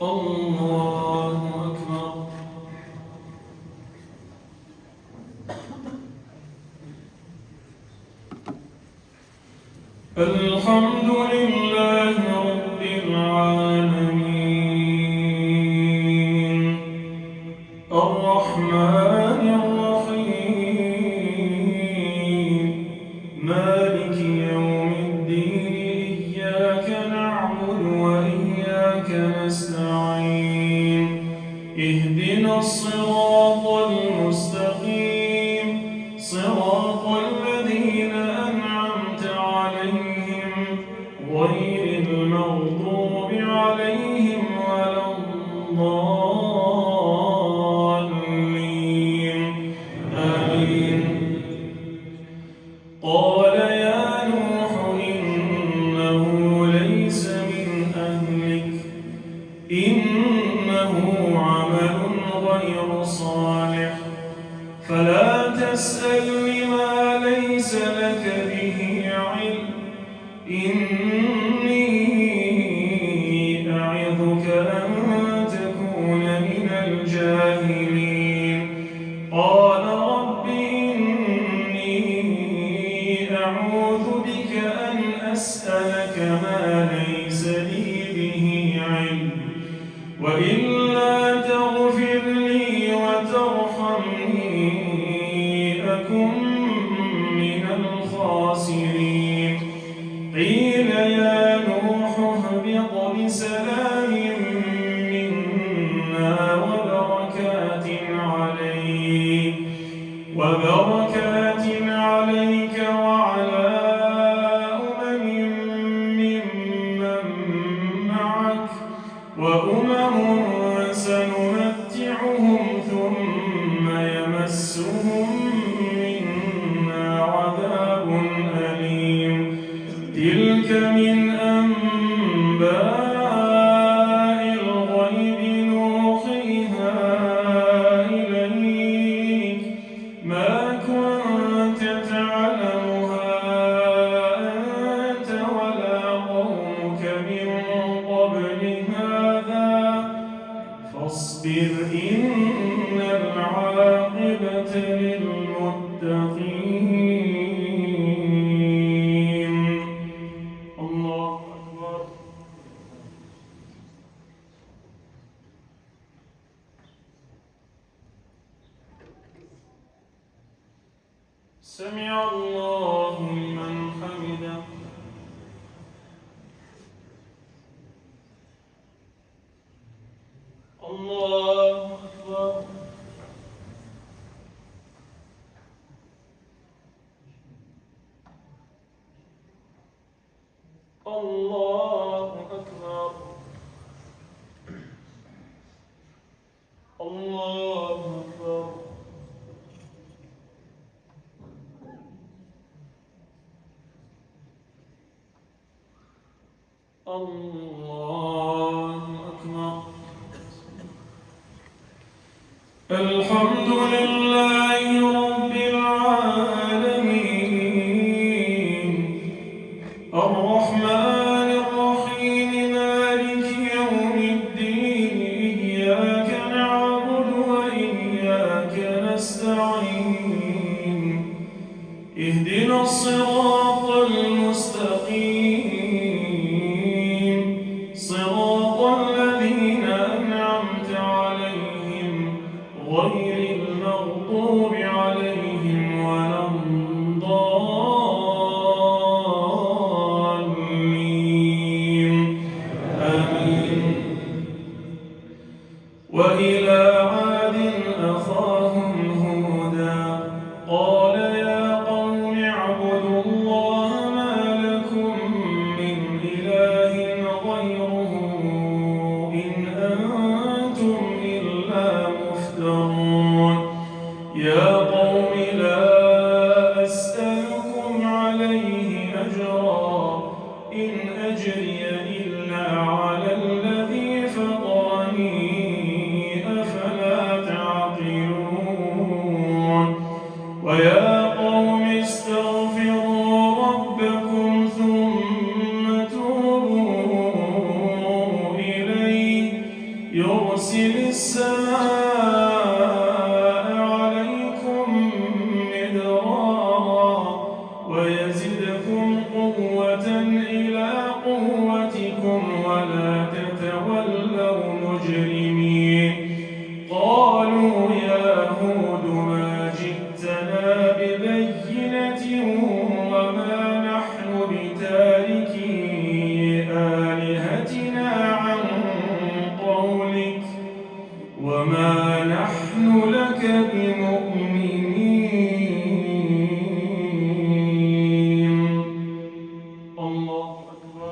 الله أكبر. الحمد لله رب العالمين الرحمن الرحيم مالك يوم الدين إياك نعبد وإياك نستعين اهدنا الصراط المستقيم صراط الذين أنعمت عليهم غير المغضوب عليهم ولا الضالين آمين. قال يا نوح إنه ليس من أهلك إنه عمل غير صالح فلا تسألني ما ليس لك به علم إني أعظك أن تكون من الجاهلين. قال رب إني أعوذ بك أن أسألك ما ليس لي به علم وإلا تغفر لي وترحمني أكن من الخاسرين. قيل يا نوح اهبط بسلام منا وبركات عليك وعلى أمم ممن معك وأمم سنمتعهم ثم يمسهم منا عذاب أليم. تلك من أنباء الغيب نوحيها إليك ما كنت تعلمها أنت ولا قومك من قبل هذا فاصبر إن العاقبة للمتقين. الله أكبر. سمع الله لمن حمده. الله أكبر. الله أكبر. الله أكبر. الله أكبر. الحمد لله رب العالمين الرحمن الرحيم مالك يوم الدين إياك نعبد وإياك نستعين اهدنا الصراط المستقيم صراط الذين أنعمت عليهم غير المغضوب عليهم ولا الضالين آمين. وإلى عاد أخاهم هودا قال يا قوم اعبدوا الله ما لكم من إله غيره إن أنتم إلا مفترون. يا قوم لا أسألكم عليه أجرا إن أجري إلا على يرسل السماء عليكم مدرارا ويزدكم قوة إلى قوتكم ولا تتولوا مجرمين قالوا يا هود ما جئتنا ببينة وما نحن بتاركي آلهتنا عن قولك وما نحن لك